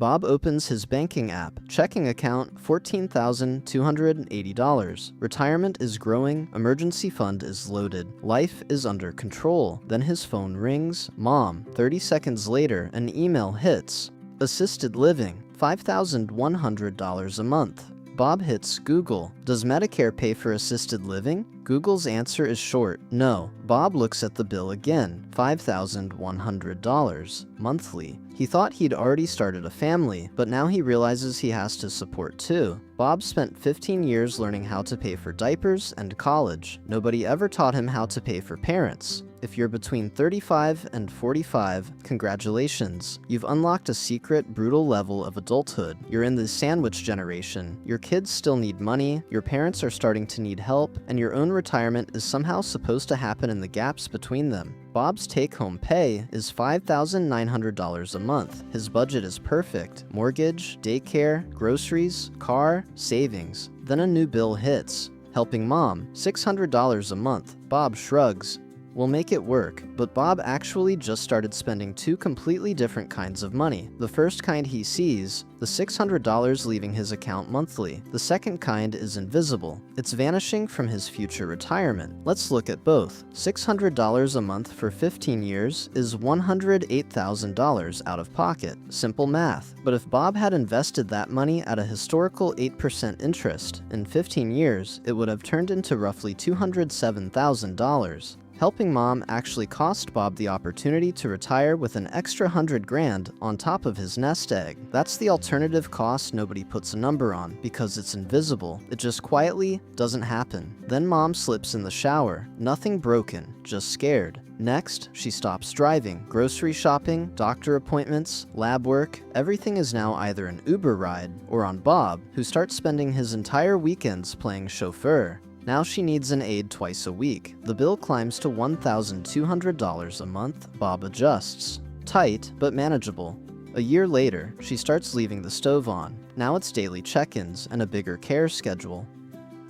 Bob opens his banking app. Checking account, $14,280. Retirement is growing. Emergency fund is loaded. Life is under control. Then his phone rings. Mom. 30 seconds later, an email hits. Assisted living, $5,100 a month. Bob hits Google. Does Medicare pay for assisted living? Google's answer is short, no. Bob looks at the bill again, $5,100 monthly. He thought he'd already started a family, but now he realizes he has to support two. Bob spent 15 years learning how to pay for diapers and college. Nobody ever taught him how to pay for parents. If you're between 35 and 45, congratulations. You've unlocked a secret, brutal level of adulthood. You're in the sandwich generation. Your kids still need money, your parents are starting to need help, and your own retirement is somehow supposed to happen in the gaps between them. Bob's take-home pay is $5,900 a month. His budget is perfect. Mortgage, daycare, groceries, car, savings. Then a new bill hits. Helping mom, $600 a month. Bob shrugs. We'll make it work, but Bob actually just started spending two completely different kinds of money. The first kind he sees, the $600 leaving his account monthly. The second kind is invisible. It's vanishing from his future retirement. Let's look at both. $600 a month for 15 years is $108,000 out of pocket. Simple math. But if Bob had invested that money at a historical 8% interest, in 15 years, it would have turned into roughly $207,000. Helping mom actually cost Bob the opportunity to retire with an extra $100,000 on top of his nest egg. That's the alternative cost nobody puts a number on because it's invisible. It just quietly doesn't happen. Then mom slips in the shower. Nothing broken, just scared. Next, she stops driving. Grocery shopping, doctor appointments, lab work, everything is now either an Uber ride or on Bob, who starts spending his entire weekends playing chauffeur. Now she needs an aide twice a week. The bill climbs to $1,200 a month. Bob adjusts. Tight, but manageable. A year later, she starts leaving the stove on. Now it's daily check-ins and a bigger care schedule.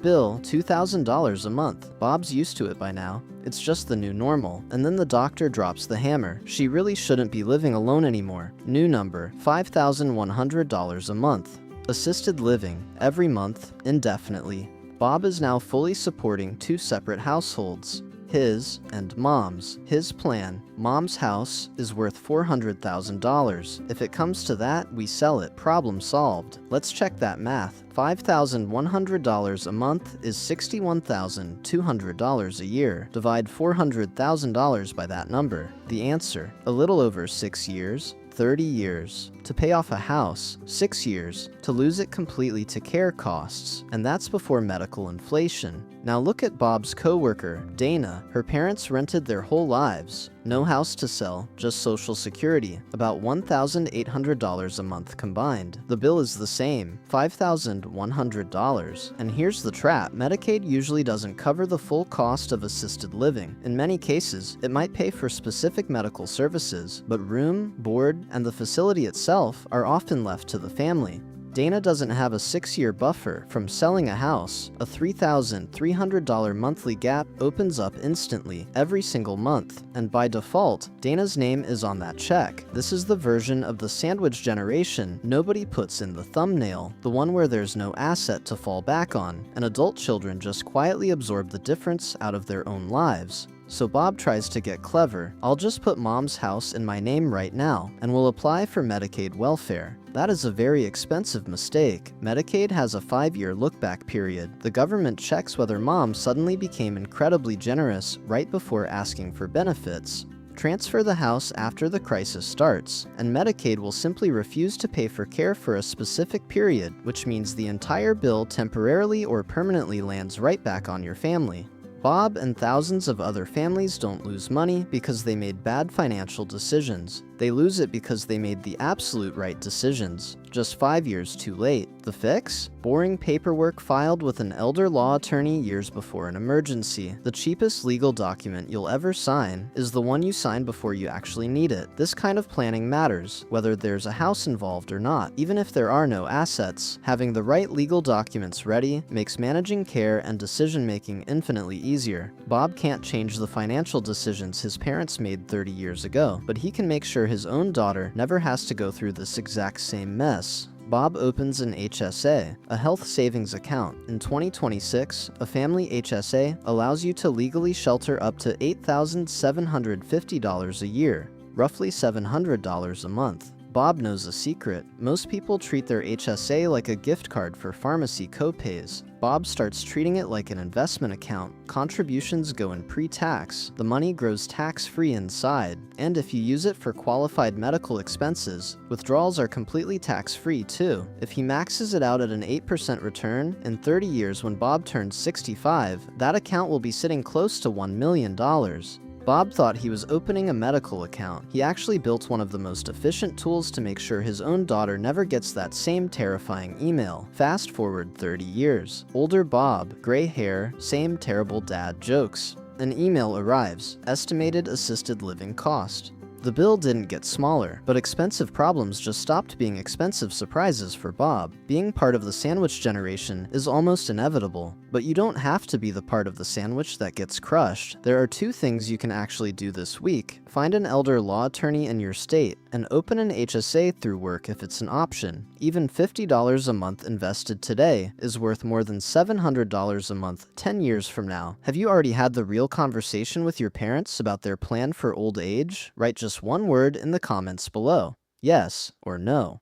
Bill, $2,000 a month. Bob's used to it by now. It's just the new normal. And then the doctor drops the hammer. She really shouldn't be living alone anymore. New number, $5,100 a month. Assisted living, every month, indefinitely. Bob is now fully supporting two separate households, his and mom's. His plan, mom's house, is worth $400,000. If it comes to that, we sell it. Problem solved. Let's check that math. $5,100 a month is $61,200 a year. Divide $400,000 by that number. The answer, a little over 6 years. 30 years. To pay off a house, 6 years. To lose it completely to care costs, and that's before medical inflation. Now look at Bob's coworker, Dana. Her parents rented their whole lives. No house to sell, just Social Security. About $1,800 a month combined. The bill is the same, $5,100. And here's the trap. Medicaid usually doesn't cover the full cost of assisted living. In many cases, it might pay for specific medical services, but room, board, and the facility itself are often left to the family. Dana doesn't have a 6-year buffer from selling a house. A $3,300 monthly gap opens up instantly every single month, and by default, Dana's name is on that check. This is the version of the sandwich generation nobody puts in the thumbnail, the one where there's no asset to fall back on, and adult children just quietly absorb the difference out of their own lives. So Bob tries to get clever. I'll just put mom's house in my name right now, and will apply for Medicaid welfare. That is a very expensive mistake. Medicaid has a 5-year look-back period. The government checks whether mom suddenly became incredibly generous right before asking for benefits. Transfer the house after the crisis starts, and Medicaid will simply refuse to pay for care for a specific period, which means the entire bill temporarily or permanently lands right back on your family. Bob and thousands of other families don't lose money because they made bad financial decisions. They lose it because they made the absolute right decisions, just 5 years too late. The fix? Boring paperwork filed with an elder law attorney years before an emergency. The cheapest legal document you'll ever sign is the one you sign before you actually need it. This kind of planning matters, whether there's a house involved or not. Even if there are no assets, having the right legal documents ready makes managing care and decision-making infinitely easier. Bob can't change the financial decisions his parents made 30 years ago, but he can make sure his own daughter never has to go through this exact same mess. Bob opens an HSA, a health savings account. In 2026, a family HSA allows you to legally shelter up to $8,750 a year, roughly $700 a month. Bob knows a secret. Most people treat their HSA like a gift card for pharmacy copays. Bob starts treating it like an investment account. Contributions go in pre-tax, the money grows tax-free inside, and if you use it for qualified medical expenses, withdrawals are completely tax-free too. If he maxes it out at an 8% return, in 30 years when Bob turns 65, that account will be sitting close to $1 million. Bob thought he was opening a medical account. He actually built one of the most efficient tools to make sure his own daughter never gets that same terrifying email. Fast forward 30 years. Older Bob, gray hair, same terrible dad jokes. An email arrives. Estimated assisted living cost. The bill didn't get smaller, but expensive problems just stopped being expensive surprises for Bob. Being part of the sandwich generation is almost inevitable, but you don't have to be the part of the sandwich that gets crushed. There are 2 things you can actually do this week. Find an elder law attorney in your state, and open an HSA through work if it's an option. Even $50 a month invested today is worth more than $700 a month 10 years from now. Have you already had the real conversation with your parents about their plan for old age? Write just one word in the comments below. Yes or no.